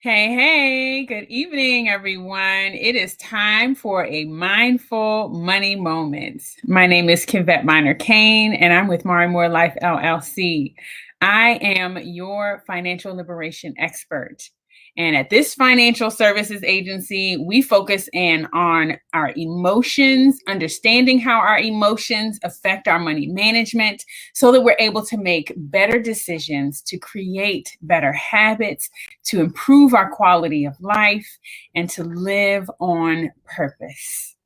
Hey, good evening, everyone. It is time for a mindful money moment. My name is Kivette Minor Kane, and I'm with Mari Moore Life LLC. I am your financial liberation expert. And at this financial services agency, we focus in on our emotions, understanding how our emotions affect our money management so that we're able to make better decisions, to create better habits, to improve our quality of life, and to live on purpose.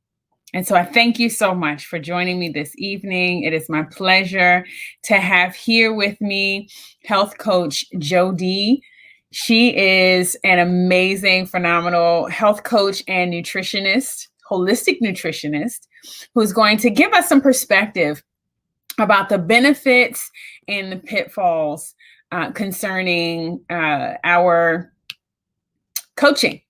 And so I thank you so much for joining me this evening. It is my pleasure to have here with me Health Coach Jo Dee. She is an amazing, phenomenal health coach and nutritionist, holistic nutritionist, who's going to give us some perspective about the benefits and the pitfalls concerning our coaching.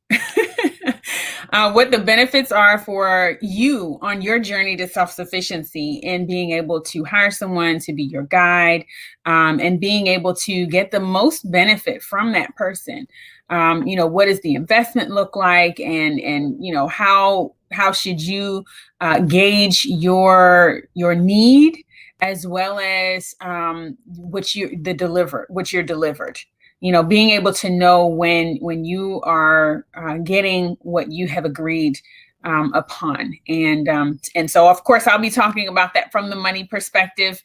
What the benefits are for you on your journey to self-sufficiency and being able to hire someone to be your guide, and being able to get the most benefit from that person. What does the investment look like, and how should you gauge your need, as well as what you're delivered. Being able to know when you are getting what you have agreed upon. And so, of course, I'll be talking about that from the money perspective.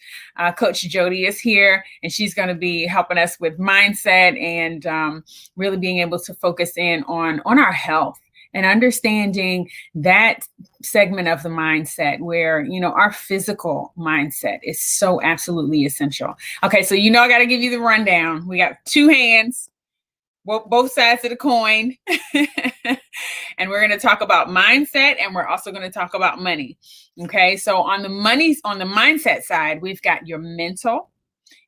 Coach Jo Dee is here, and she's going to be helping us with mindset and really being able to focus in on our health and understanding that segment of the mindset where, our physical mindset is so absolutely essential. Okay, so I got to give you the rundown. We got two hands, both sides of the coin. And we're going to talk about mindset, and we're also going to talk about money. Okay, so on the mindset side, we've got your mental,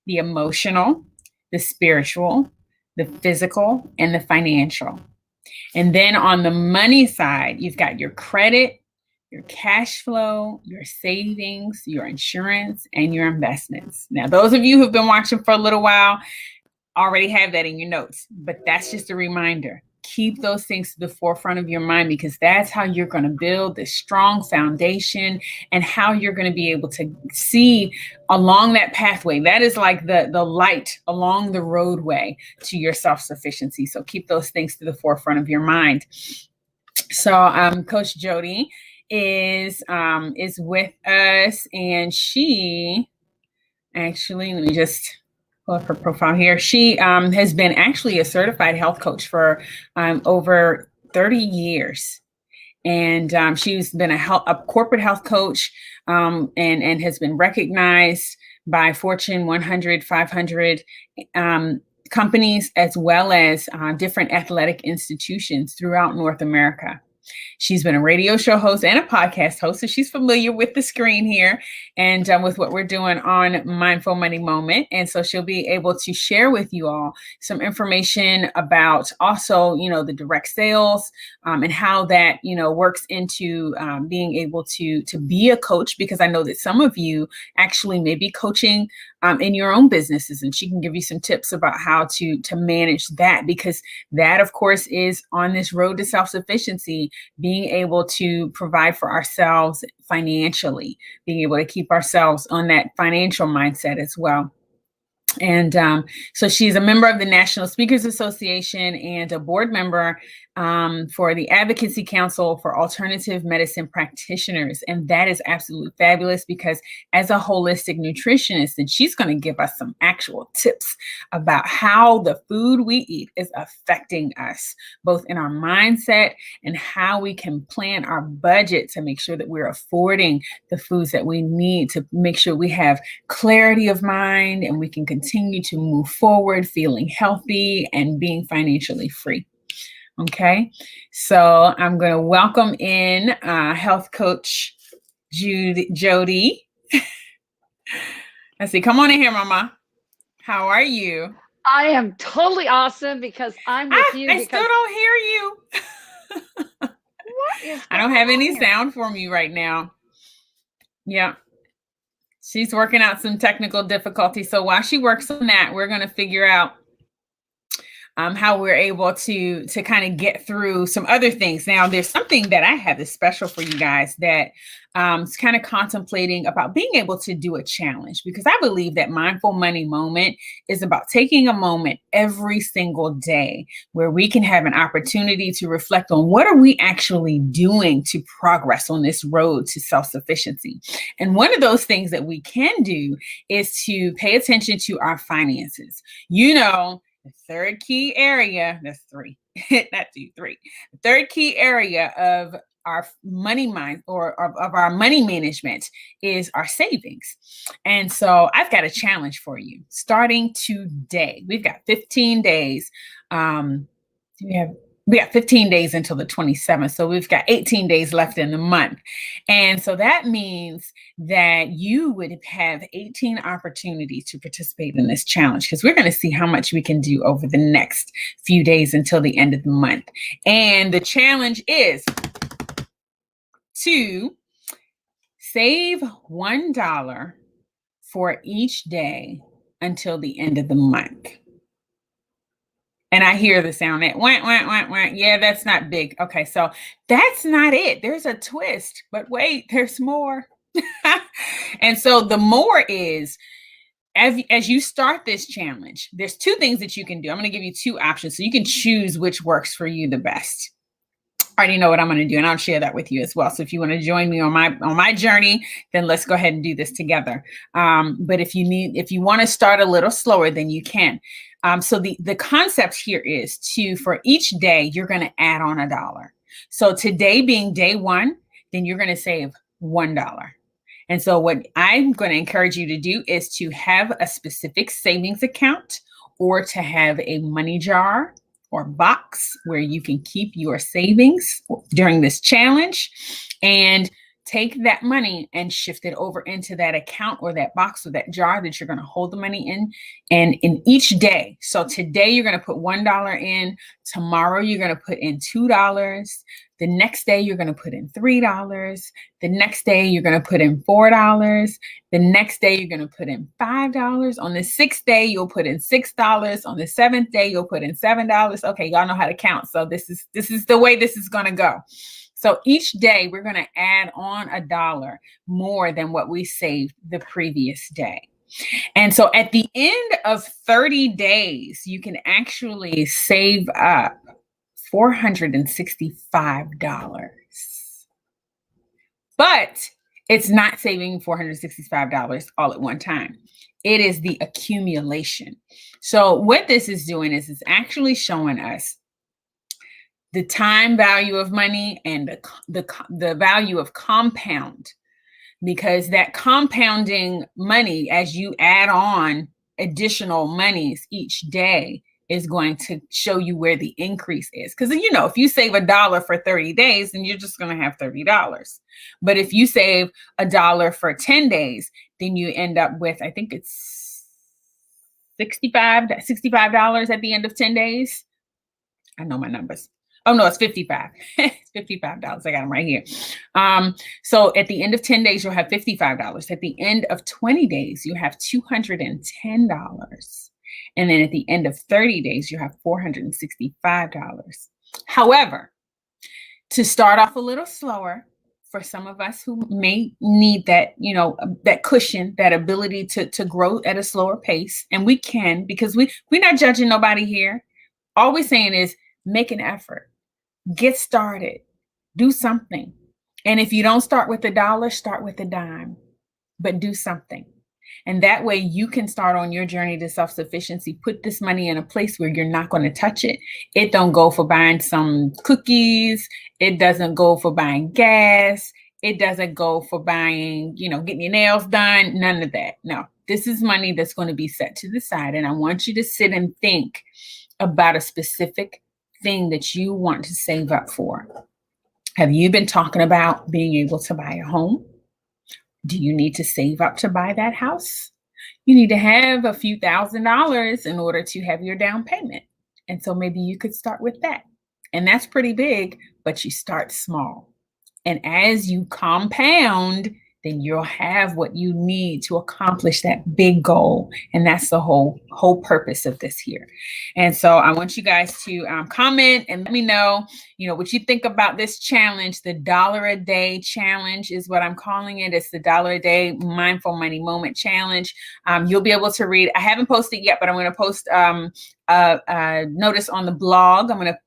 the emotional, the spiritual, the physical, and the financial. And then on the money side, you've got your credit, your cash flow, your savings, your insurance, and your investments. Now, those of you who've been watching for a little while already have that in your notes, but that's just a reminder. Keep those things to the forefront of your mind, because that's how you're going to build this strong foundation and how you're going to be able to see along that pathway. That is like the light along the roadway to your self-sufficiency. So keep those things to the forefront of your mind. So Coach Jo Dee is with us, and she actually, let me just pull up her profile here. She has been actually a certified health coach for over 30 years. And she's been a corporate health coach, and has been recognized by Fortune 100, 500 companies, as well as different athletic institutions throughout North America. She's been a radio show host and a podcast host, so she's familiar with the screen here and with what we're doing on Mindful Money Moment. And so she'll be able to share with you all some information about also, the direct sales, and how that, works into being able to be a coach, because I know that some of you actually may be coaching in your own businesses, and she can give you some tips about how to manage that, because that, of course, is on this road to self-sufficiency, being able to provide for ourselves financially, being able to keep ourselves on that financial mindset as well. And so she's a member of the National Speakers Association and a board member for the Advocacy Council for Alternative Medicine Practitioners. And that is absolutely fabulous, because as a holistic nutritionist, and she's going to give us some actual tips about how the food we eat is affecting us, both in our mindset and how we can plan our budget to make sure that we're affording the foods that we need to make sure we have clarity of mind and we can continue to move forward feeling healthy and being financially free. Okay, so I'm going to welcome in Health Coach Jo Dee. Let's see. Come on in here, Mama. How are you? I am totally awesome, because I'm with you. I still don't hear you. What is I don't have any here? sound from you right now. Yeah. She's working out some technical difficulties. So while she works on that, we're going to figure out how we're able to kind of get through some other things. Now, there's something that I have that's special for you guys that is kind of contemplating about being able to do a challenge, because I believe that Mindful Money Moment is about taking a moment every single day where we can have an opportunity to reflect on what are we actually doing to progress on this road to self-sufficiency. And one of those things that we can do is to pay attention to our finances. You know, the third key area, that's three, not two, three. The third key area of our money mind or of our money management is our savings. And so I've got a challenge for you starting today. We've got 15 days. We got 15 days until the 27th. So we've got 18 days left in the month. And so that means that you would have 18 opportunities to participate in this challenge, because we're going to see how much we can do over the next few days until the end of the month. And the challenge is to save $1 for each day until the end of the month. And I hear the sound that wah, wah, wah, wah. Yeah, that's not big. Okay, so that's not it. There's a twist, but wait, there's more. And so the more is, as you start this challenge, there's two things that you can do. I'm going to give you two options so you can choose which works for you the best. I already know what I'm going to do, and I'll share that with you as well. So if you want to join me on my journey, then let's go ahead and do this together. But if you want to start a little slower, then you can. So the concept here is for each day, you're going to add on $1. So today being day one, then you're going to save $1. And so what I'm going to encourage you to do is to have a specific savings account or to have a money jar or box where you can keep your savings during this challenge, and take that money and shift it over into that account or that box or that jar that you're going to hold the money in. And in each day, so today you're going to put $1 in, tomorrow you're going to put in $2, the next day you're going to put in $3, the next day you're going to put in $4, the next day you're going to put in $5, on the sixth day you'll put in $6, on the seventh day you'll put in $7. Okay, y'all know how to count, so this is the way this is going to go. So each day we're going to add on $1 more than what we saved the previous day. And so at the end of 30 days, you can actually save up $465. But it's not saving $465 all at one time. It is the accumulation. So what this is doing is it's actually showing us the time value of money and the value of compound, because that compounding money, as you add on additional monies each day, is going to show you where the increase is. Because, you know, if you save $1 for 30 days, then you're just going to have $30. But if you save $1 for 10 days, then you end up with, I think it's $65 at the end of 10 days. I know my numbers. Oh, no, it's 55. It's $55. I got them right here. So at the end of 10 days, you'll have $55. At the end of 20 days, you have $210. And then at the end of 30 days, you have $465. However, to start off a little slower, for some of us who may need that, you know, that cushion, that ability to grow at a slower pace, and we can, because we're not judging nobody here. All we're saying is make an effort. Get started, do something. And if you don't start with $1, start with a dime, but do something. And that way you can start on your journey to self-sufficiency. Put this money in a place where you're not going to touch it. It don't go for buying some cookies. It doesn't go for buying gas. It doesn't go for buying, you know, getting your nails done. None of that. No, this is money that's going to be set to the side. And I want you to sit and think about a specific thing that you want to save up for. Have you been talking about being able to buy a home? Do you need to save up to buy that house? You need to have a few $1,000s in order to have your down payment. And so maybe you could start with that. And that's pretty big, but you start small. And as you compound, then you'll have what you need to accomplish that big goal. And that's the whole whole purpose of this here. And so I want you guys to comment and let me know, what you think about this challenge. The $1 a day challenge is what I'm calling it. It's the $1 a day mindful money moment challenge. You'll be able to read. I haven't posted yet, but I'm going to post a notice on the blog. I'm going to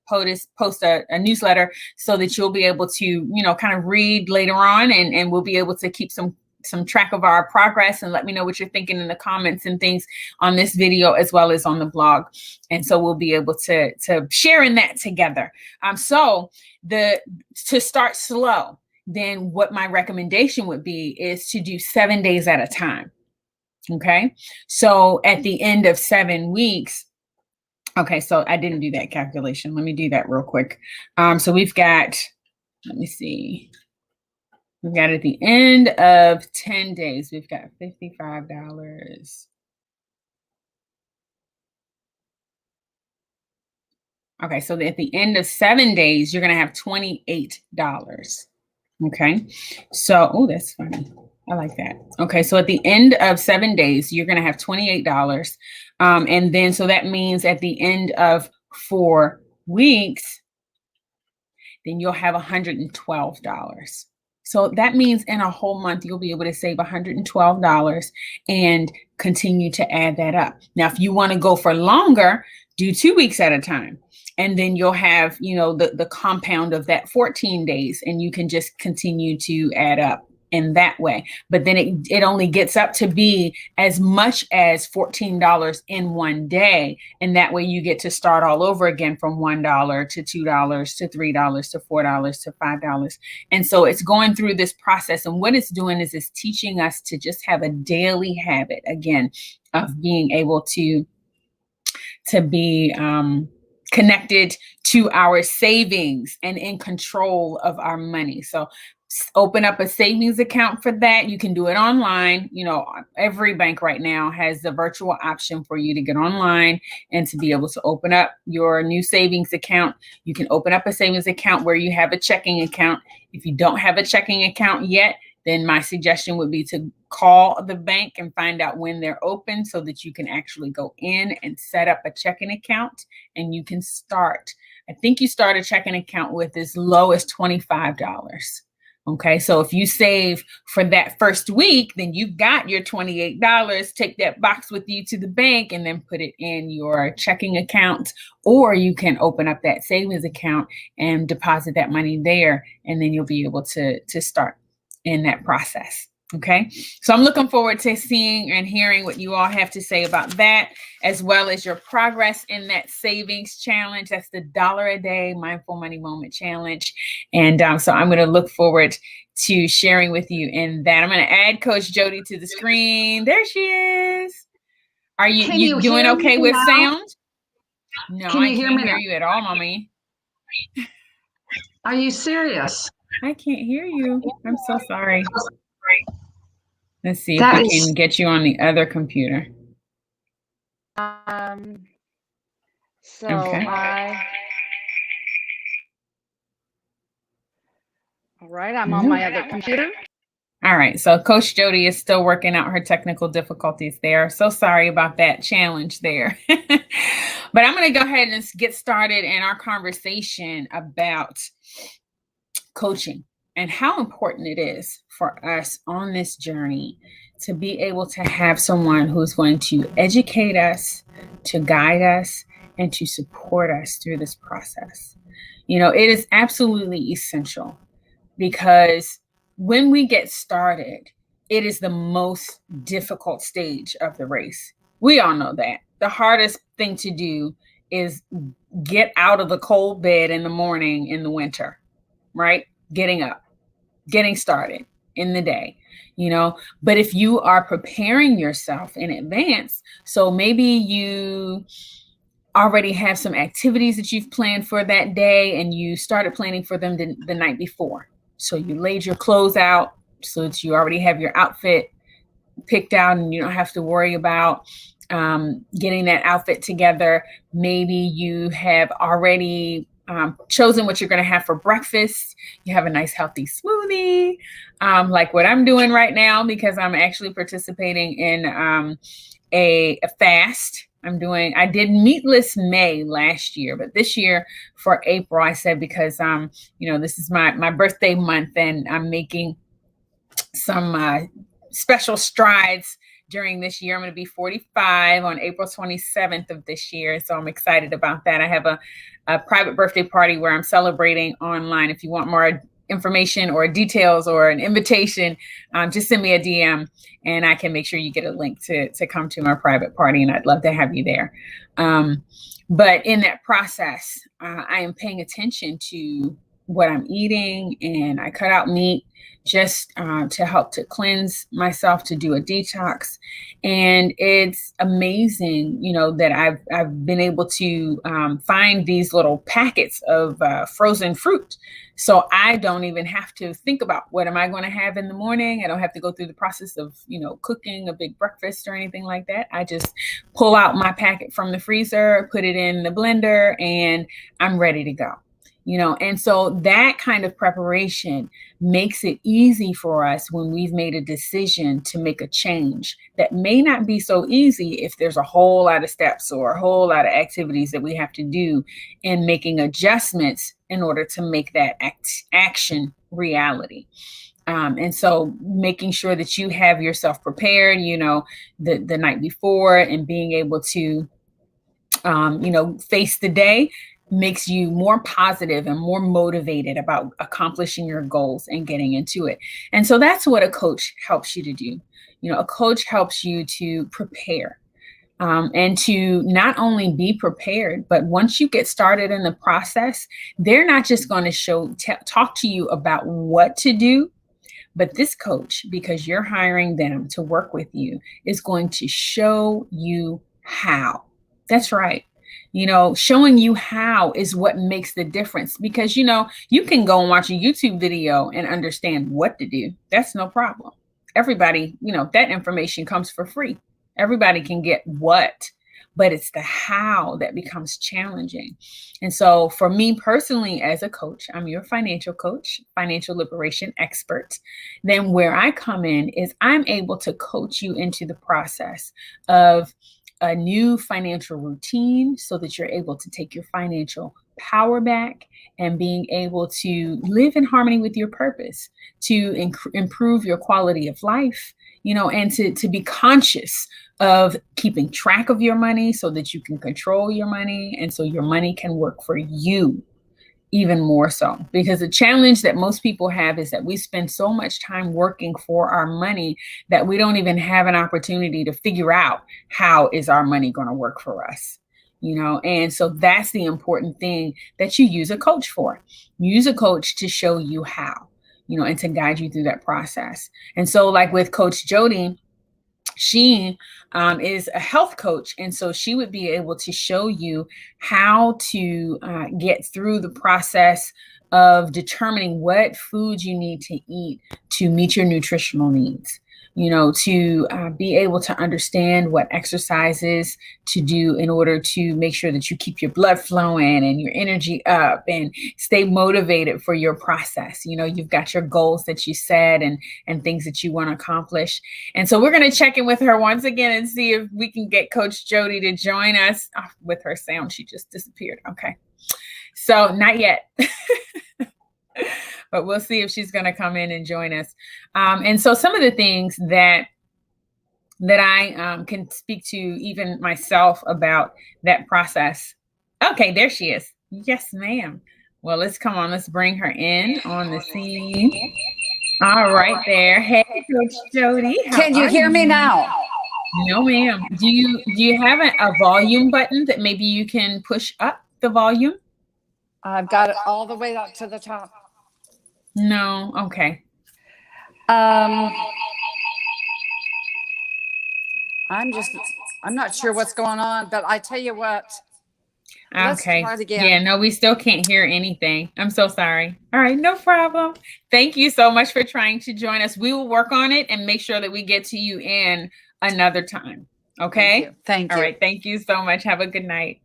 post a newsletter so that you'll be able to, kind of read later on, and we'll be able to keep some track of our progress, and let me know what you're thinking in the comments and things on this video as well as on the blog. And so we'll be able to share in that together. So to start slow, then what my recommendation would be is to do 7 days at a time. Okay. So at the end of 7 weeks, okay, so I didn't do that calculation. Let me do that real quick. So we've got, let me see. We've got at the end of 10 days, we've got $55. Okay, so at the end of 7 days, you're going to have $28. Okay, so, oh, that's funny. I like that. Okay, so at the end of 7 days, you're going to have $28. And then, so that means at the end of 4 weeks, then you'll have $112. So that means in a whole month, you'll be able to save $112 and continue to add that up. Now, if you want to go for longer, do 2 weeks at a time. And then you'll have, the compound of that 14 days, and you can just continue to add up in that way. But then it only gets up to be as much as $14 in one day. And that way you get to start all over again from $1 to $2 to $3 to $4 to $5. And so it's going through this process. And what it's doing is it's teaching us to just have a daily habit, again, of being able to be connected to our savings and in control of our money. So open up a savings account for that. You can do it online. Every bank right now has the virtual option for you to get online and to be able to open up your new savings account. You can open up a savings account where you have a checking account. If you don't have a checking account yet, then my suggestion would be to call the bank and find out when they're open so that you can actually go in and set up a checking account, and you can start. I think you start a checking account with as low as $25. Okay, so if you save for that first week, then you've got your $28. Take that box with you to the bank and then put it in your checking account, or you can open up that savings account and deposit that money there, and then you'll be able to start in that process. Okay, so I'm looking forward to seeing and hearing what you all have to say about that, as well as your progress in that savings challenge. That's the $1 a day mindful money moment challenge. And so I'm going to look forward to sharing with you in that. I'm going to add Coach Jo Dee to the screen. There she is. Are you doing okay with sound? No, I can't hear you at all, Mommy. Are you serious? I can't hear you. I'm so sorry. Let's see if we can get you on the other computer. So okay. All right, I'm on my other computer. All right, so Coach Jo Dee is still working out her technical difficulties there. So sorry about that challenge there. But I'm going to go ahead and get started in our conversation about coaching and how important it is for us on this journey to be able to have someone who's going to educate us, to guide us, and to support us through this process. It is absolutely essential, because when we get started, it is the most difficult stage of the race. We all know that. The hardest thing to do is get out of the cold bed in the morning in the winter, right? Getting up, getting started in the day, but if you are preparing yourself in advance, so maybe you already have some activities that you've planned for that day and you started planning for them the night before. So you laid your clothes out so that you already have your outfit picked out and you don't have to worry about getting that outfit together. Maybe you have already chosen what you're going to have for breakfast. You have a nice healthy smoothie, like what I'm doing right now, because I'm actually participating in a fast. I did meatless May last year, but this year for April, I said, because, this is my birthday month, and I'm making some special strides during this year. I'm going to be 45 on April 27th of this year. So I'm excited about that. I have a private birthday party where I'm celebrating online. If you want more information or details or an invitation, just send me a DM and I can make sure you get a link to come to my private party. And I'd love to have you there. But in that process, I am paying attention to what I'm eating, and I cut out meat just to help to cleanse myself, to do a detox. And it's amazing, that I've been able to find these little packets of frozen fruit. So I don't even have to think about what am I going to have in the morning. I don't have to go through the process of, cooking a big breakfast or anything like that. I just pull out my packet from the freezer, put it in the blender, and I'm ready to go. And so that kind of preparation makes it easy for us when we've made a decision to make a change that may not be so easy if there's a whole lot of steps or a whole lot of activities that we have to do in making adjustments in order to make that action reality. And so making sure that you have yourself prepared, the night before, and being able to, face the day makes you more positive and more motivated about accomplishing your goals and getting into it. And so that's what a coach helps you to do. A coach helps you to prepare and to not only be prepared, but once you get started in the process, they're not just going to talk to you about what to do, but this coach, because you're hiring them to work with you, is going to show you how. That's right. Showing you how is what makes the difference, because, you can go and watch a YouTube video and understand what to do. That's no problem. Everybody, that information comes for free. Everybody can get what, but it's the how that becomes challenging. And so for me personally, as a coach, I'm your financial coach, financial liberation expert. Then where I come in is I'm able to coach you into the process of a new financial routine so that you're able to take your financial power back and being able to live in harmony with your purpose, to improve your quality of life, and to be conscious of keeping track of your money so that you can control your money and so your money can work for you even more so. Because the challenge that most people have is that we spend so much time working for our money that we don't even have an opportunity to figure out how is our money going to work for us. And so that's the important thing that you use a coach for. Use a coach to show you how, and to guide you through that process. And so like with Coach Jo Dee, she is a health coach. And so she would be able to show you how to get through the process of determining what foods you need to eat to meet your nutritional needs, to be able to understand what exercises to do in order to make sure that you keep your blood flowing and your energy up and stay motivated for your process. You've got your goals that you set and things that you want to accomplish. And so we're going to check in with her once again and see if we can get Coach Jo Dee to join us. With her sound, she just disappeared. Okay. So not yet. But we'll see if she's going to come in and join us. And so some of the things that I can speak to even myself about that process. Okay, there she is. Yes, ma'am. Well, let's bring her in on the scene. All right there. Hey, Coach Jo Dee. Can you hear me now? No, ma'am. Do you have a volume button that maybe you can push up the volume? I've got it all the way up to the top. No. Okay. I'm not sure what's going on, but I tell you what. Let's Okay. try it again. Yeah, no, we still can't hear anything. I'm so sorry. All right, no problem. Thank you so much for trying to join us. We will work on it and make sure that we get to you in another time. Okay? Thank you. All right. Thank you so much. Have a good night.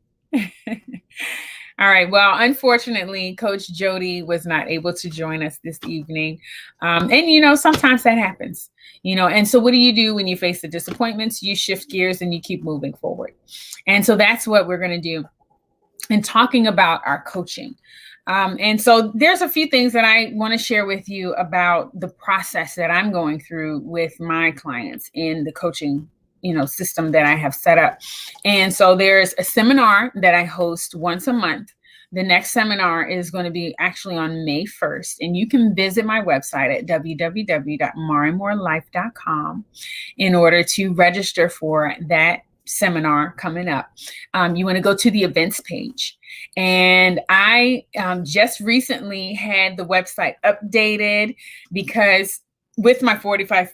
All right. Well, unfortunately, Coach Jo Dee was not able to join us this evening. And sometimes that happens, and so what do you do when you face the disappointments? You shift gears and you keep moving forward. And so that's what we're going to do in talking about our coaching. And so there's a few things that I want to share with you about the process that I'm going through with my clients in the coaching system that I have set up. And so there's a seminar that I host once a month. The next seminar is going to be actually on May 1st, and you can visit my website at www.marimorelife.com in order to register for that seminar coming up. You want to go to the events page. And I just recently had the website updated because with my 45th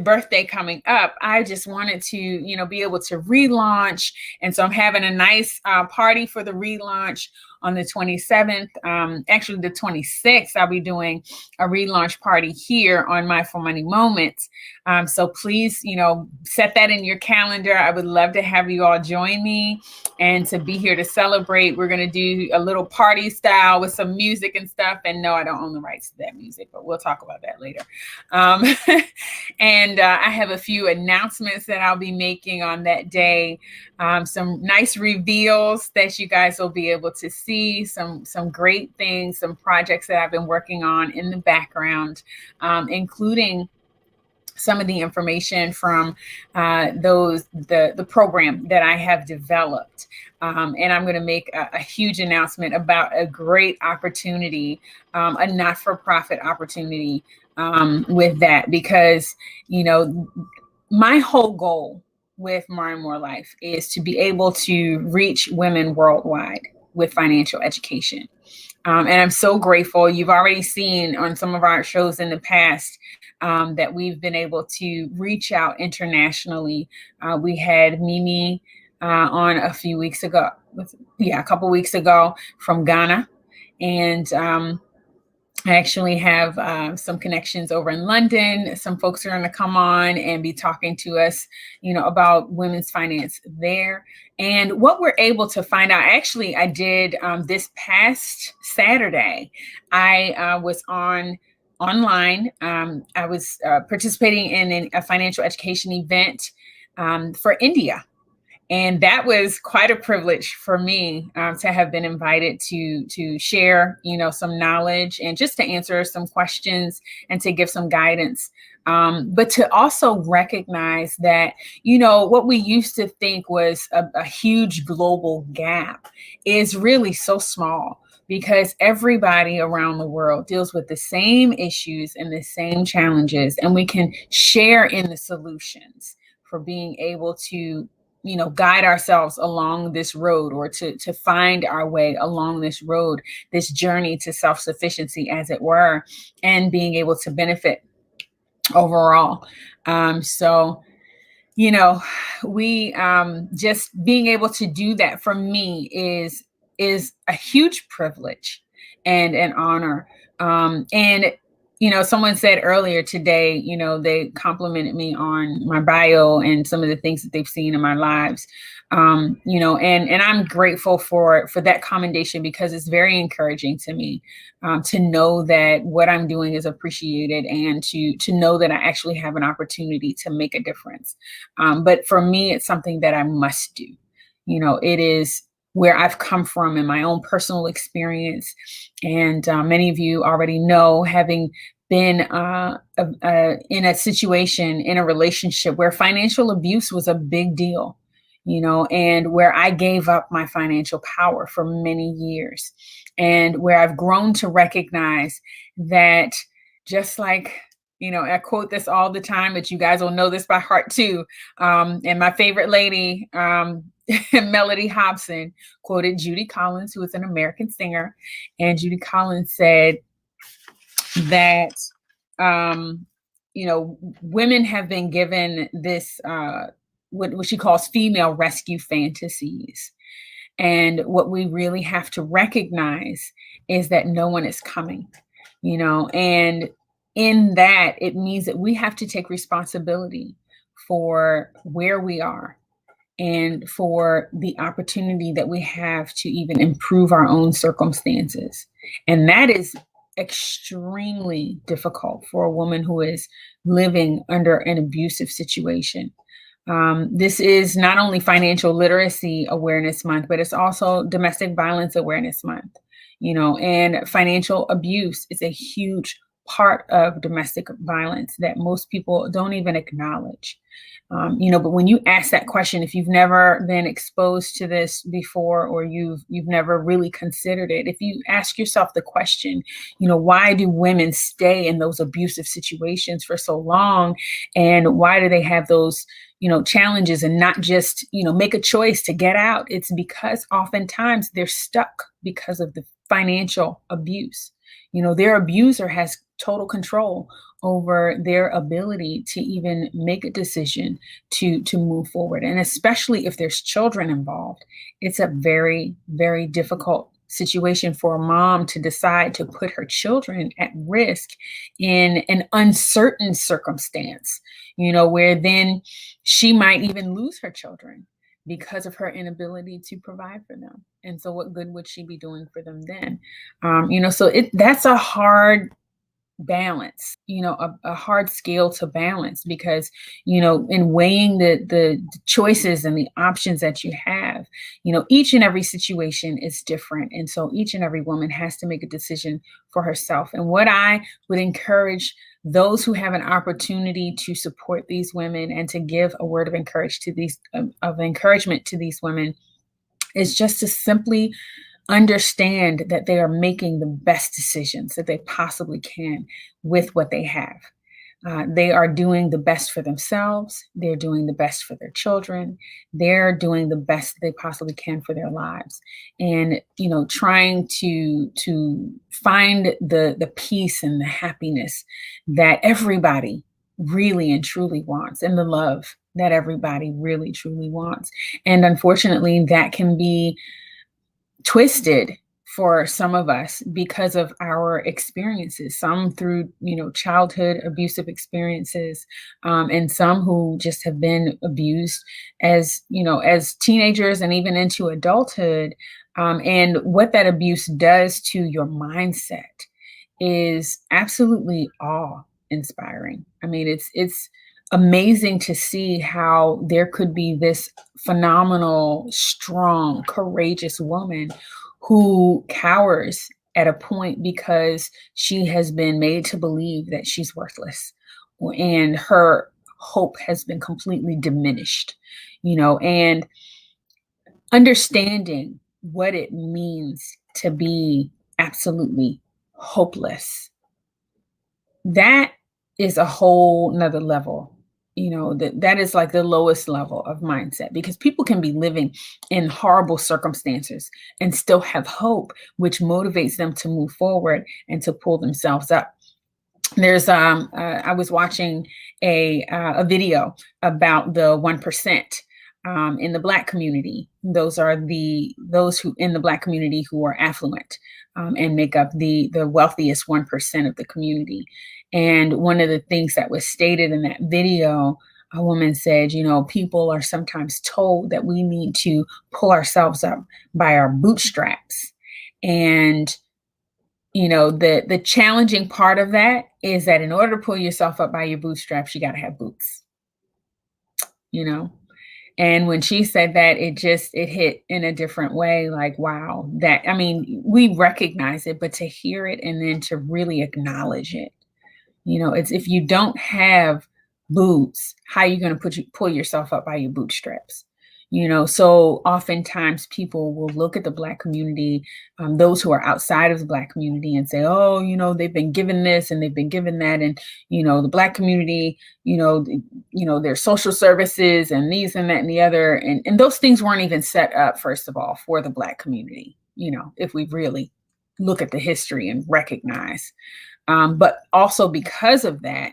birthday coming up, I just wanted to, be able to relaunch. And so I'm having a nice party for the relaunch on the 27th. Actually, the 26th, I'll be doing a relaunch party here on Mindful Money Moments. So please, set that in your calendar. I would love to have you all join me and to be here to celebrate. We're going to do a little party style with some music and stuff. And no, I don't own the rights to that music, but we'll talk about that later. And I have a few announcements that I'll be making on that day. Some nice reveals that you guys will be able to see, some great things, some projects that I've been working on in the background, including some of the information from the program that I have developed. And I'm going to make a huge announcement about a great opportunity, a not-for-profit opportunity with that, because, my whole goal with More and More Life is to be able to reach women worldwide with financial education. And I'm so grateful. You've already seen on some of our shows in the past that we've been able to reach out internationally. We had Mimi on a couple weeks ago from Ghana. And I actually have some connections over in London. Some folks are going to come on and be talking to us, about women's finance there. And what we're able to find out, actually, I did this past Saturday. I was online. I was participating in a financial education event for India. And that was quite a privilege for me to have been invited to share, some knowledge and just to answer some questions and to give some guidance. But to also recognize that, what we used to think was a huge global gap is really so small, because everybody around the world deals with the same issues and the same challenges, and we can share in the solutions for being able to guide ourselves along this road, or to find our way along this road, this journey to self-sufficiency, as it were, and being able to benefit overall. So, we just being able to do that for me is a huge privilege and an honor. And someone said earlier today, they complimented me on my bio and some of the things that they've seen in my lives. And I'm grateful for that commendation, because it's very encouraging to me to know that what I'm doing is appreciated, and to know that I actually have an opportunity to make a difference. But for me, it's something that I must do. It is where I've come from in my own personal experience. And many of you already know, having been in a situation, in a relationship where financial abuse was a big deal, and where I gave up my financial power for many years, and where I've grown to recognize that, just like, I quote this all the time, but you guys will know this by heart too. And my favorite lady, Melody Hobson, quoted Judy Collins, who is an American singer. And Judy Collins said that, women have been given this, what she calls female rescue fantasies. And what we really have to recognize is that no one is coming, and in that, it means that we have to take responsibility for where we are and for the opportunity that we have to even improve our own circumstances. And that is extremely difficult for a woman who is living under an abusive situation. This is not only Financial Literacy Awareness Month, but it's also Domestic Violence Awareness Month, and financial abuse is a huge part of domestic violence that most people don't even acknowledge. But when you ask that question, if you've never been exposed to this before, or you've never really considered it, if you ask yourself the question, why do women stay in those abusive situations for so long, and why do they have those challenges and not just make a choice to get out? It's because oftentimes they're stuck because of the financial abuse. Their abuser has total control over their ability to even make a decision to move forward. And especially if there's children involved, it's a very, very difficult situation for a mom to decide to put her children at risk in an uncertain circumstance, where then she might even lose her children because of her inability to provide for them. And so what good would she be doing for them then? So that's a hard balance, a hard scale to balance, because, in weighing the choices and the options that you have, each and every situation is different. And so each and every woman has to make a decision for herself. And what I would encourage those who have an opportunity to support these women and to give a word of encouragement to these women is just to simply understand that they are making the best decisions that they possibly can with what they have. They are doing the best for themselves. They're doing the best for their children. They're doing the best they possibly can for their lives. And, trying to find the peace and the happiness that everybody really and truly wants, and the love that everybody really truly wants. And unfortunately, that can be twisted for some of us because of our experiences, some through, childhood abusive experiences, and some who just have been abused as teenagers and even into adulthood. And what that abuse does to your mindset is absolutely awe-inspiring. I mean, it's amazing to see how there could be this phenomenal, strong, courageous woman who cowers at a point because she has been made to believe that she's worthless, and her hope has been completely diminished, and understanding what it means to be absolutely hopeless. That is a whole nother level. That is like the lowest level of mindset, because people can be living in horrible circumstances and still have hope, which motivates them to move forward and to pull themselves up. There's I was watching a video about the 1%. In the Black community. Those are those who in the Black community who are affluent, and make up the wealthiest 1% of the community. And one of the things that was stated in that video, a woman said, people are sometimes told that we need to pull ourselves up by our bootstraps. And the challenging part of that is that in order to pull yourself up by your bootstraps, you got to have boots. And when she said that, it hit in a different way. Like, wow, we recognize it, but to hear it and then to really acknowledge it, it's, if you don't have boots, how are you going to pull yourself up by your bootstraps? So oftentimes people will look at the Black community, those who are outside of the Black community, and say, oh, they've been given this and they've been given that. And, the Black community, their social services and these and that and the other. And those things weren't even set up, first of all, for the Black community, if we really look at the history and recognize. But also because of that,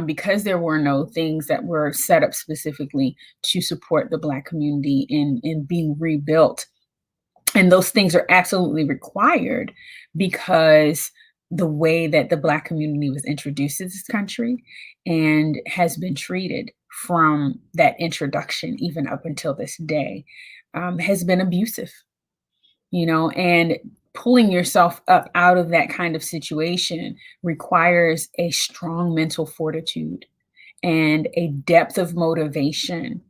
because there were no things that were set up specifically to support the Black community in being rebuilt. And those things are absolutely required because the way that the Black community was introduced to this country and has been treated from that introduction, even up until this day, has been abusive, and pulling yourself up out of that kind of situation requires a strong mental fortitude and a depth of motivation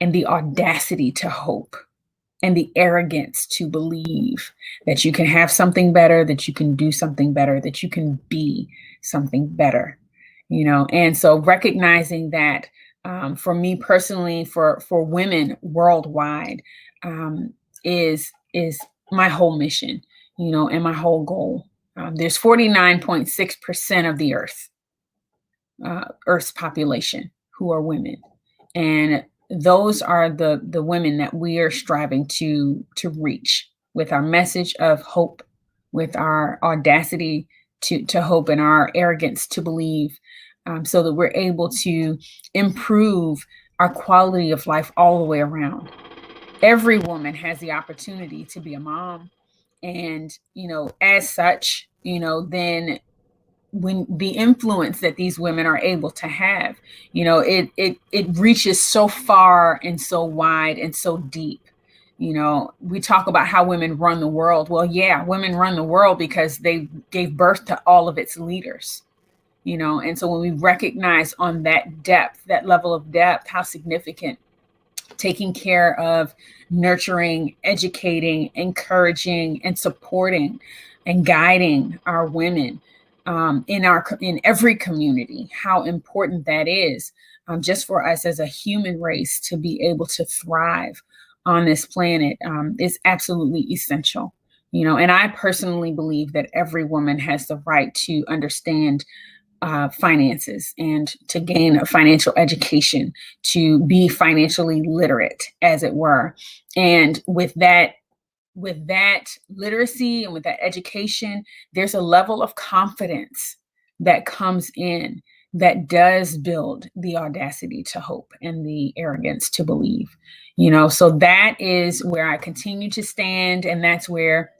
and the audacity to hope and the arrogance to believe that you can have something better, that you can do something better, that you can be something better, And so recognizing that, for me personally, for women worldwide, is my whole mission, and my whole goal. There's 49.6% of the Earth's population who are women, and those are the women that we are striving to reach with our message of hope, with our audacity to hope, and our arrogance to believe, so that we're able to improve our quality of life all the way around. Every woman has the opportunity to be a mom, and as such, then when the influence that these women are able to have, it reaches so far and so wide and so deep. We talk about how women run the world. Well, yeah, women run the world because they gave birth to all of its leaders, and so when we recognize on that depth, that level of depth, how significant taking care of, nurturing, educating, encouraging, and supporting and guiding our women, in every community, how important that is, just for us as a human race to be able to thrive on this planet, is absolutely essential. And I personally believe that every woman has the right to understand finances and to gain a financial education, to be financially literate, as it were. And with that literacy and with that education, there's a level of confidence that comes in that does build the audacity to hope and the arrogance to believe. So that is where I continue to stand, and that's where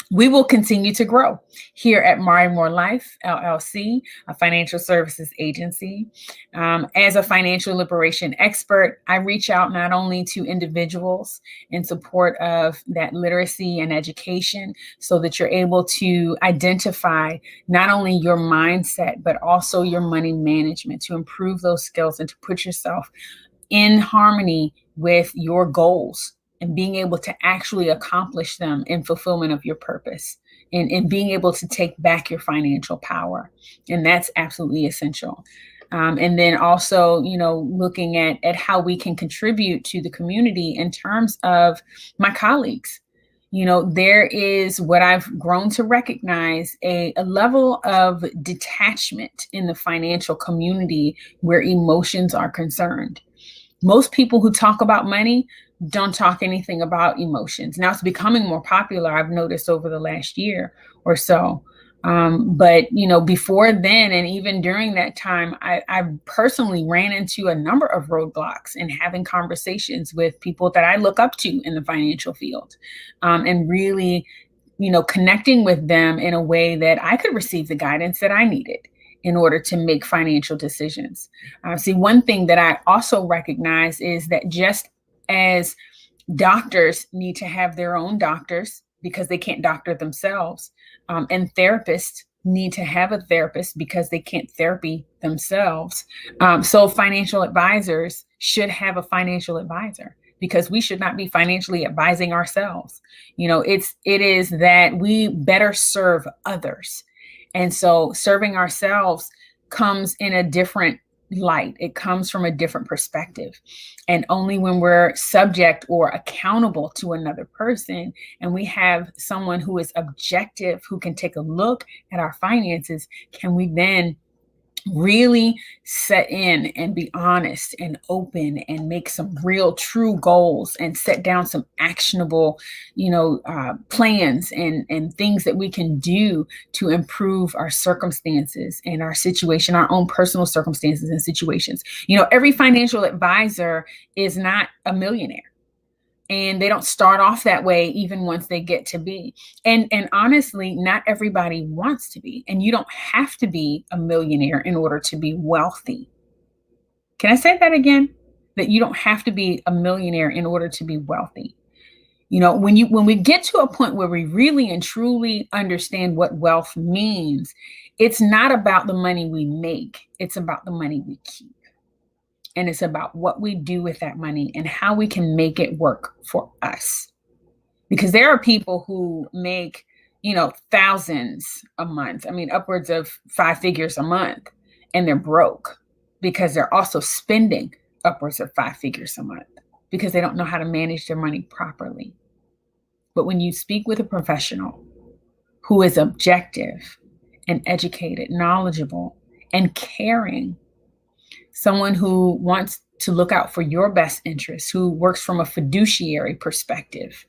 we will continue to grow here at Mari Moore Life, LLC, a financial services agency. As a financial liberation expert, I reach out not only to individuals in support of that literacy and education, so that you're able to identify not only your mindset, but also your money management, to improve those skills and to put yourself in harmony with your goals, and being able to actually accomplish them in fulfillment of your purpose, and being able to take back your financial power. And that's absolutely essential. And then also, looking at how we can contribute to the community in terms of my colleagues. There is what I've grown to recognize, a level of detachment in the financial community where emotions are concerned. Most people who talk about money don't talk anything about emotions. Now it's becoming more popular, I've noticed, over the last year or so. But before then, and even during that time, I personally ran into a number of roadblocks in having conversations with people that I look up to in the financial field, and really, connecting with them in a way that I could receive the guidance that I needed in order to make financial decisions. See, one thing that I also recognize is that just as doctors need to have their own doctors because they can't doctor themselves, and therapists need to have a therapist because they can't therapy themselves, so financial advisors should have a financial advisor, because we should not be financially advising ourselves. It is that we better serve others. And so serving ourselves comes in a different light. It comes from a different perspective. And only when we're subject or accountable to another person, and we have someone who is objective, who can take a look at our finances, can we then really set in and be honest and open and make some real true goals and set down some actionable, plans and things that we can do to improve our circumstances and our situation, our own personal circumstances and situations. Every financial advisor is not a millionaire. And they don't start off that way, even once they get to be. And honestly, not everybody wants to be. And you don't have to be a millionaire in order to be wealthy. Can I say that again? That you don't have to be a millionaire in order to be wealthy. You know, when we get to a point where we really and truly understand what wealth means, it's not about the money we make. It's about the money we keep. And it's about what we do with that money and how we can make it work for us. Because there are people who make, thousands a month. I mean, upwards of 5 figures a month, and they're broke because they're also spending upwards of 5 figures a month because they don't know how to manage their money properly. But when you speak with a professional who is objective and educated, knowledgeable, and caring, someone who wants to look out for your best interests, who works from a fiduciary perspective,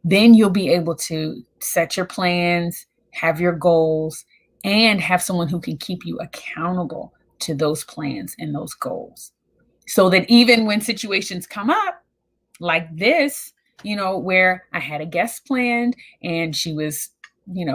then you'll be able to set your plans, have your goals, and have someone who can keep you accountable to those plans and those goals. So that even when situations come up like this, where I had a guest planned and she was,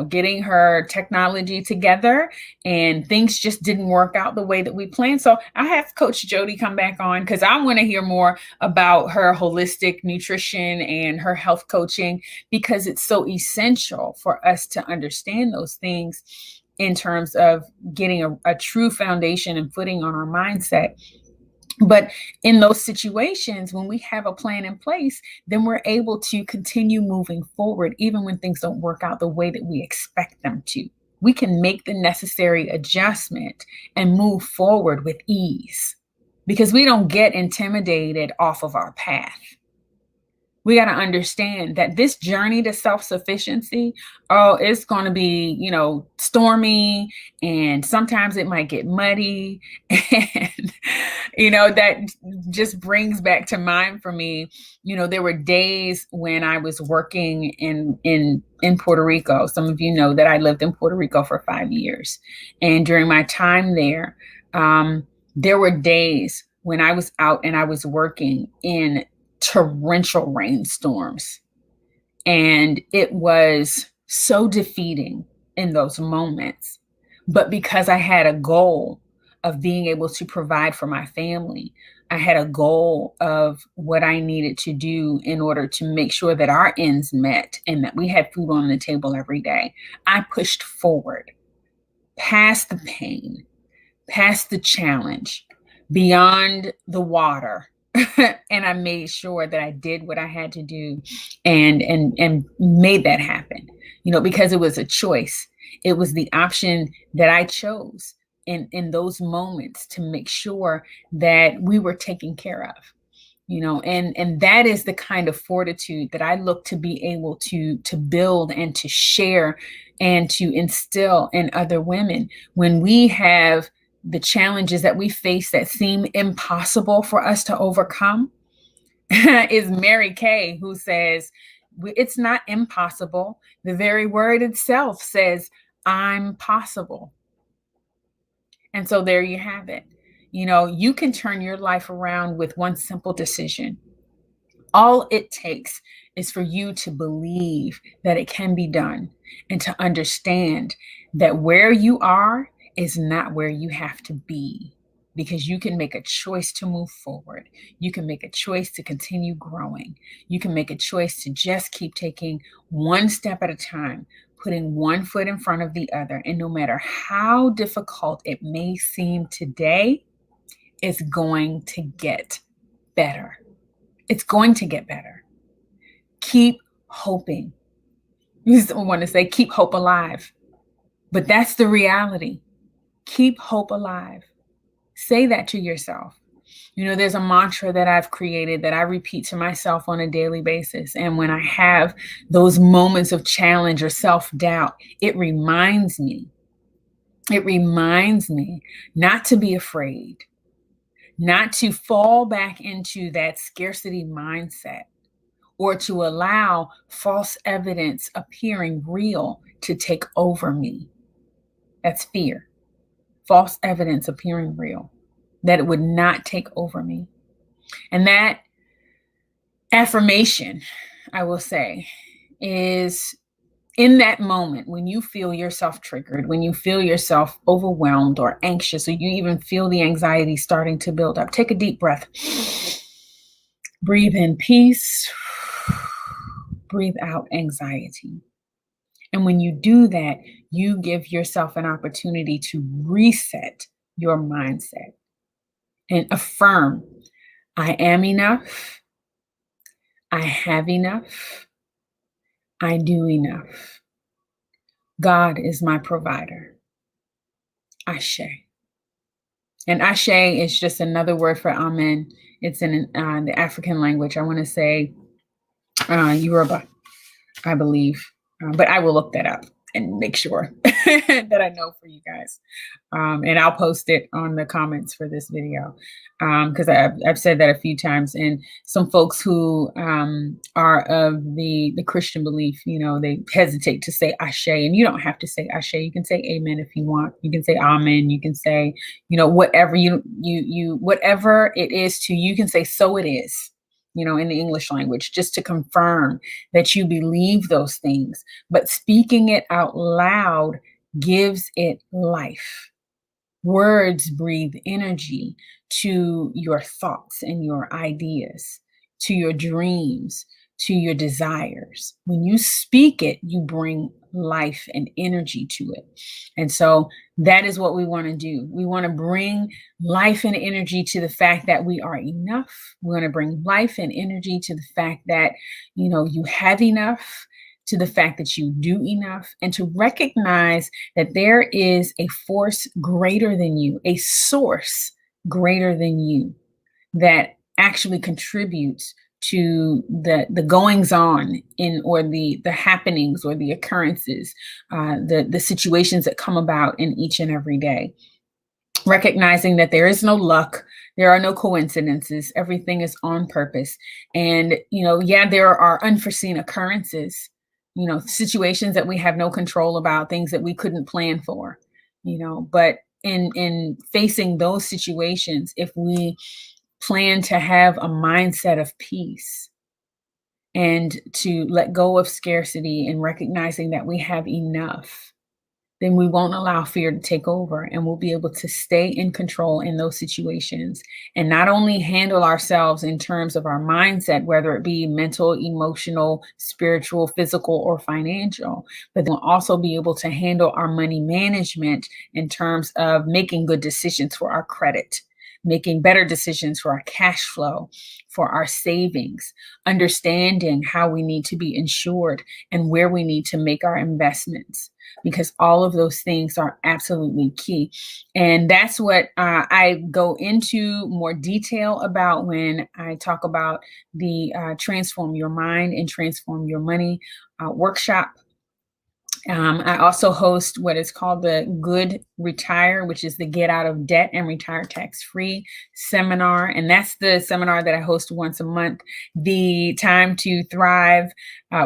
getting her technology together and things just didn't work out the way that we planned. So I have Coach Jo Dee come back on because I want to hear more about her holistic nutrition and her health coaching, because it's so essential for us to understand those things in terms of getting a true foundation and footing on our mindset. But in those situations, when we have a plan in place, then we're able to continue moving forward, even when things don't work out the way that we expect them to. We can make the necessary adjustment and move forward with ease because we don't get intimidated off of our path. We got to understand that this journey to self-sufficiency, it's going to be, stormy, and sometimes it might get muddy. And, that just brings back to mind for me, there were days when I was working in Puerto Rico. Some of you know that I lived in Puerto Rico for 5 years. And during my time there were days when I was out and I was working in torrential rainstorms. And it was so defeating in those moments. But because I had a goal of being able to provide for my family, I had a goal of what I needed to do in order to make sure that our ends met and that we had food on the table every day. I pushed forward past the pain, past the challenge, beyond the water. And I made sure that I did what I had to do and made that happen, because it was a choice. It was the option that I chose in those moments to make sure that we were taken care of, and that is the kind of fortitude that I look to be able to build and to share and to instill in other women when we have the challenges that we face that seem impossible for us to overcome. Is Mary Kay, who says, it's not impossible. The very word itself says, I'm possible. And so there you have it. You can turn your life around with one simple decision. All it takes is for you to believe that it can be done and to understand that where you are is not where you have to be, because you can make a choice to move forward. You can make a choice to continue growing. You can make a choice to just keep taking one step at a time, putting one foot in front of the other. And no matter how difficult it may seem today, it's going to get better. It's going to get better. Keep hoping. I want to say, keep hope alive. But that's the reality. Keep hope alive. Say that to yourself. There's a mantra that I've created that I repeat to myself on a daily basis. And when I have those moments of challenge or self-doubt, it reminds me not to be afraid, not to fall back into that scarcity mindset or to allow false evidence appearing real to take over me. That's fear. False evidence appearing real, that it would not take over me. And that affirmation, I will say, is in that moment, when you feel yourself triggered, when you feel yourself overwhelmed or anxious, or you even feel the anxiety starting to build up, take a deep breath. Breathe in peace. Breathe out anxiety. And when you do that, you give yourself an opportunity to reset your mindset and affirm, I am enough. I have enough. I do enough. God is my provider. Ashe. And Ashe is just another word for Amen. It's in the African language. I want to say Yoruba, I believe. But I will look that up and make sure that I know for you guys. And I'll post it on the comments for this video, because I've said that a few times. And some folks who are of the Christian belief, they hesitate to say Ashe, and you don't have to say Ashe. You can say Amen if you want. You can say Amen. You can say, whatever whatever it is to you, you can say so it is. In the English language, just to confirm that you believe those things. But speaking it out loud gives it life. Words breathe energy to your thoughts and your ideas, to your dreams, to your desires. When you speak it, you bring life and energy to it. And so that is what we want to do. We want to bring life and energy to the fact that we are enough. We want to bring life and energy to the fact that, you have enough, to the fact that you do enough, and to recognize that there is a force greater than you, a source greater than you, that actually contributes to the goings on or the happenings or the occurrences, the situations that come about in each and every day. Recognizing that there is no luck, there are no coincidences, everything is on purpose. And, there are unforeseen occurrences, situations that we have no control about, things that we couldn't plan for, but in facing those situations, if we plan to have a mindset of peace and to let go of scarcity and recognizing that we have enough, then we won't allow fear to take over, and we'll be able to stay in control in those situations and not only handle ourselves in terms of our mindset, whether it be mental, emotional, spiritual, physical, or financial, but then we'll also be able to handle our money management in terms of making good decisions for our credit, making better decisions for our cash flow, for our savings, understanding how we need to be insured and where we need to make our investments, because all of those things are absolutely key. And that's what I go into more detail about when I talk about the Transform Your Mind and Transform Your Money workshop. I also host what is called the Good Retire, which is the Get Out of Debt and Retire Tax-Free seminar. And that's the seminar that I host once a month. The Time to Thrive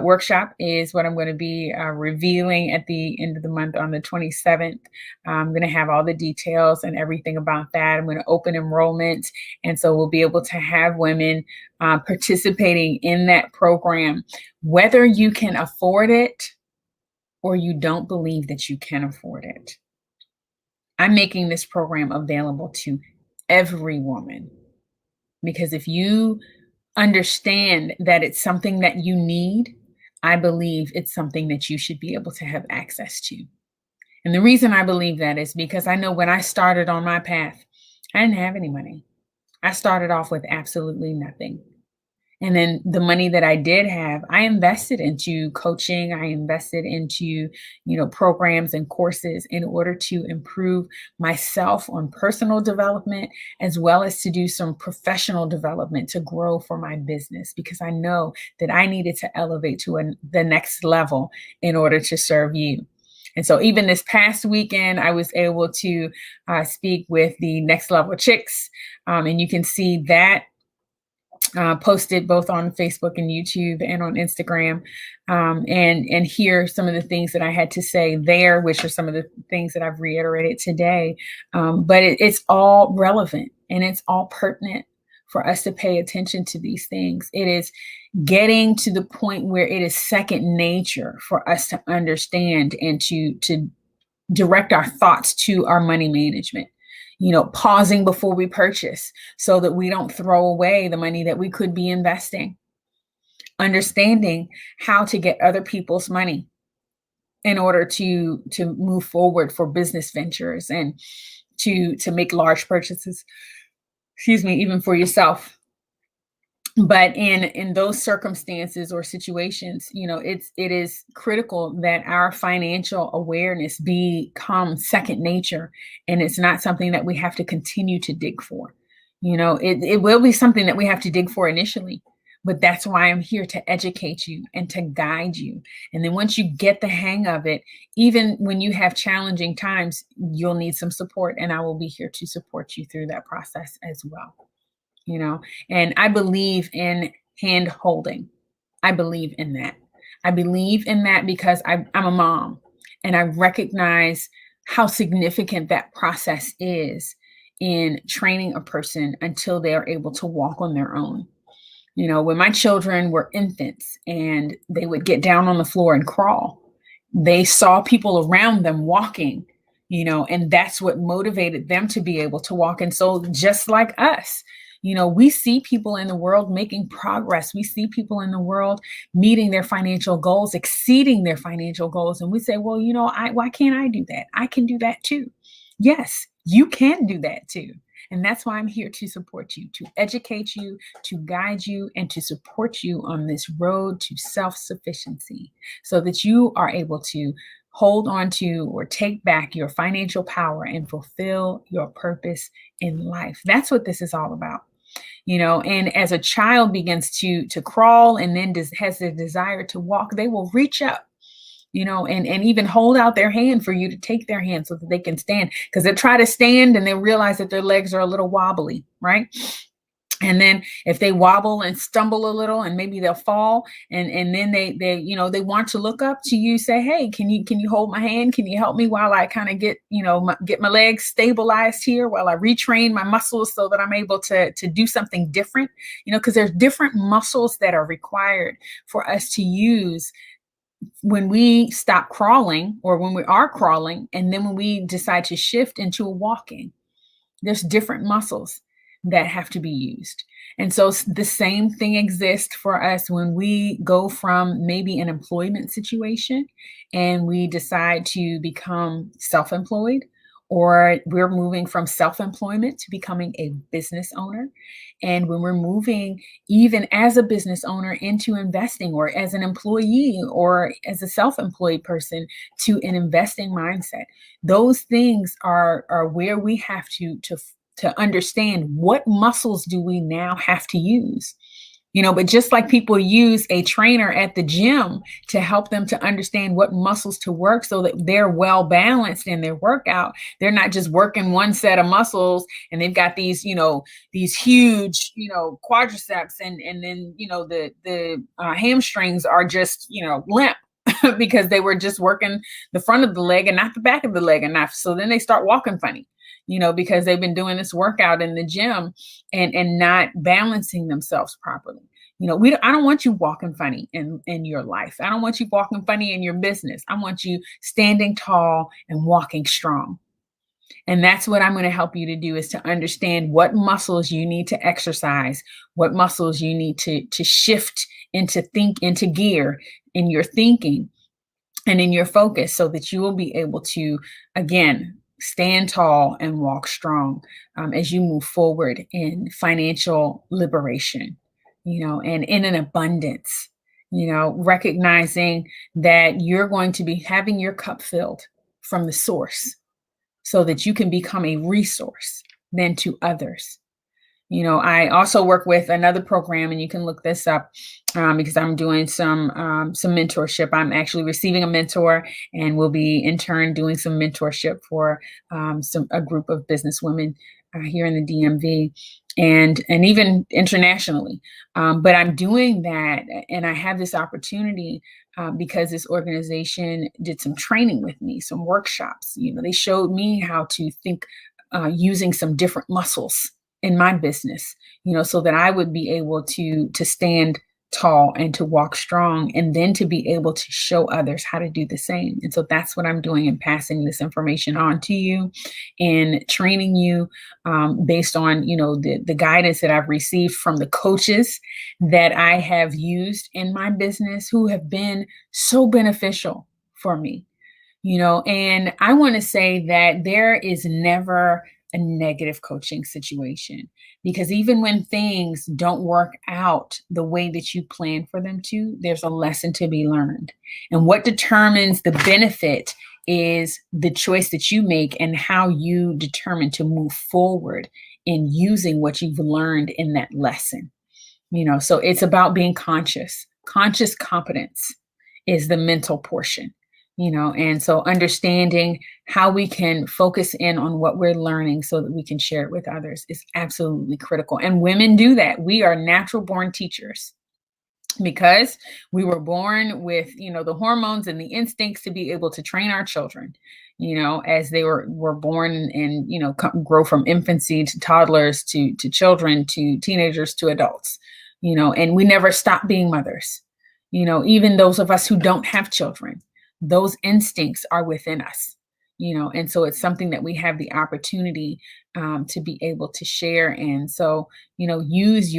workshop is what I'm going to be revealing at the end of the month on the 27th. I'm going to have all the details and everything about that. I'm going to open enrollment. And so we'll be able to have women participating in that program, whether you can afford it or you don't believe that you can afford it. I'm making this program available to every woman, because if you understand that it's something that you need, I believe it's something that you should be able to have access to. And the reason I believe that is because I know when I started on my path, I didn't have any money. I started off with absolutely nothing. And then the money that I did have, I invested into coaching. I invested into, programs and courses in order to improve myself on personal development, as well as to do some professional development to grow for my business, because I know that I needed to elevate to the next level in order to serve you. And so even this past weekend, I was able to speak with the Next Level Chicks. And you can see that posted both on Facebook and YouTube and on Instagram, and hear some of the things that I had to say there, which are some of the things that I've reiterated today. But it's all relevant and it's all pertinent for us to pay attention to these things. It is, getting to the point where it is second nature for us to understand and to direct our thoughts to our money management. Pausing before we purchase so that we don't throw away the money that we could be investing. Understanding how to get other people's money in order to move forward for business ventures and to make large purchases, even for yourself. But in those circumstances or situations, it is critical that our financial awareness become second nature, and it's not something that we have to continue to dig for. It will be something that we have to dig for initially, but that's why I'm here to educate you and to guide you. And then once you get the hang of it, even when you have challenging times, you'll need some support, and I will be here to support you through that process as well. And I believe in hand holding. I believe in that. I believe in that because I'm a mom, and I recognize how significant that process is in training a person until they are able to walk on their own. When my children were infants and they would get down on the floor and crawl, they saw people around them walking, and that's what motivated them to be able to walk. And so just like us, we see people in the world making progress. We see people in the world meeting their financial goals, exceeding their financial goals. And we say, well, why can't I do that? I can do that too. Yes, you can do that too. And that's why I'm here to support you, to educate you, to guide you, and to support you on this road to self-sufficiency so that you are able to hold on to or take back your financial power and fulfill your purpose in life. That's what this is all about. And as a child begins to crawl and then has the desire to walk, they will reach up, and even hold out their hand for you to take their hand so that they can stand, because they try to stand and they realize that their legs are a little wobbly, right? And then if they wobble and stumble a little and maybe they'll fall and then they want to look up to you, say, hey, can you hold my hand? Can you help me while I kind of get my legs stabilized here while I retrain my muscles so that I'm able to do something different, because there's different muscles that are required for us to use when we stop crawling or when we are crawling. And then when we decide to shift into a walking, there's different muscles that have to be used. And so the same thing exists for us when we go from maybe an employment situation and we decide to become self-employed, or we're moving from self-employment to becoming a business owner. And when we're moving, even as a business owner, into investing, or as an employee or as a self-employed person to an investing mindset, those things are where we have to understand what muscles do we now have to use. But just like people use a trainer at the gym to help them to understand what muscles to work so that they're well balanced in their workout, they're not just working one set of muscles and they've got these huge, quadriceps and then, the hamstrings are just, limp because they were just working the front of the leg and not the back of the leg enough. So then they start walking funny, because they've been doing this workout in the gym and not balancing themselves properly. I don't want you walking funny in your life. I don't want you walking funny in your business. I want you standing tall and walking strong. And that's what I'm going to help you to do, is to understand what muscles you need to exercise, what muscles you need to shift into gear in your thinking and in your focus, so that you will be able to, again, stand tall and walk strong as you move forward in financial liberation, and in an abundance, recognizing that you're going to be having your cup filled from the source so that you can become a resource then to others. I also work with another program, and you can look this up because I'm doing some mentorship. I'm actually receiving a mentor, and will be in turn doing some mentorship for a group of business women here in the DMV and even internationally. But I'm doing that, and I have this opportunity because this organization did some training with me, some workshops. They showed me how to think using some different muscles in my business, so that I would be able to stand tall and to walk strong, and then to be able to show others how to do the same. And so that's what I'm doing in passing this information on to you and training you based on, the guidance that I've received from the coaches that I have used in my business who have been so beneficial for me. And I want to say that there is never a negative coaching situation, because even when things don't work out the way that you plan for them to, there's a lesson to be learned. And what determines the benefit is the choice that you make and how you determine to move forward in using what you've learned in that lesson. So it's about being conscious. Conscious competence is the mental portion. And so understanding how we can focus in on what we're learning so that we can share it with others is absolutely critical. And women do that. We are natural born teachers because we were born with, the hormones and the instincts to be able to train our children, as they were born and, grow from infancy to toddlers to children to teenagers to adults, and we never stop being mothers, even those of us who don't have children. Those instincts are within us, and so it's something that we have the opportunity to be able to share. And so, use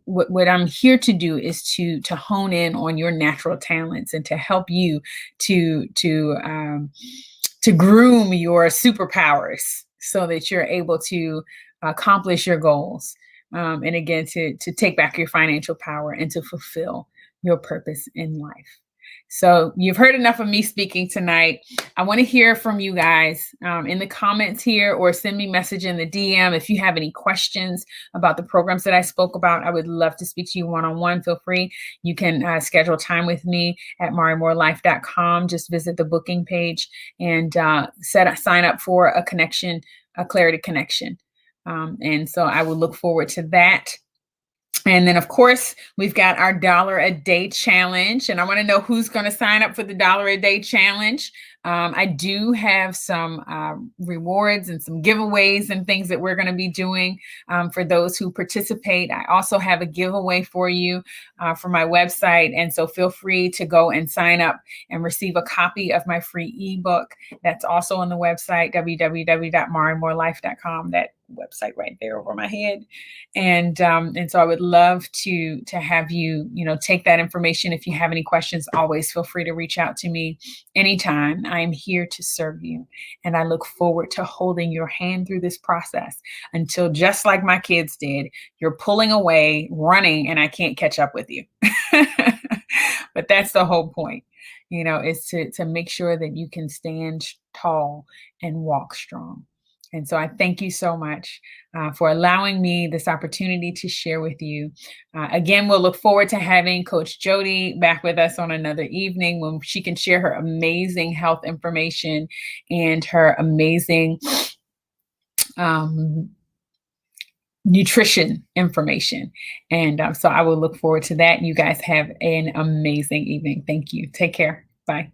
what I'm here to do is to hone in on your natural talents and to help you to groom your superpowers so that you're able to accomplish your goals. And again, to take back your financial power and to fulfill your purpose in life. So you've heard enough of me speaking tonight. I want to hear from you guys in the comments here, or send me a message in the DM. If you have any questions about the programs that I spoke about, I would love to speak to you one-on-one. Feel free. You can schedule time with me at marimoorelife.com. Just visit the booking page and sign up for a connection, a clarity connection. And so I will look forward to that. And then, of course, we've got our $1 a day challenge. And I want to know who's going to sign up for the $1 a day challenge. I do have some rewards and some giveaways and things that we're going to be doing for those who participate. I also have a giveaway for you for my website. And so feel free to go and sign up and receive a copy of my free ebook. That's also on the website, www.marimoorelife.com. That website right there over my head. And so I would love to have you, take that information. If you have any questions, always feel free to reach out to me anytime. I am here to serve you. And I look forward to holding your hand through this process until, just like my kids did, you're pulling away, running, and I can't catch up with you. But that's the whole point, is to make sure that you can stand tall and walk strong. And so I thank you so much for allowing me this opportunity to share with you. Again, we'll look forward to having Coach Jo Dee back with us on another evening when she can share her amazing health information and her amazing nutrition information. And so I will look forward to that. You guys have an amazing evening. Thank you. Take care. Bye.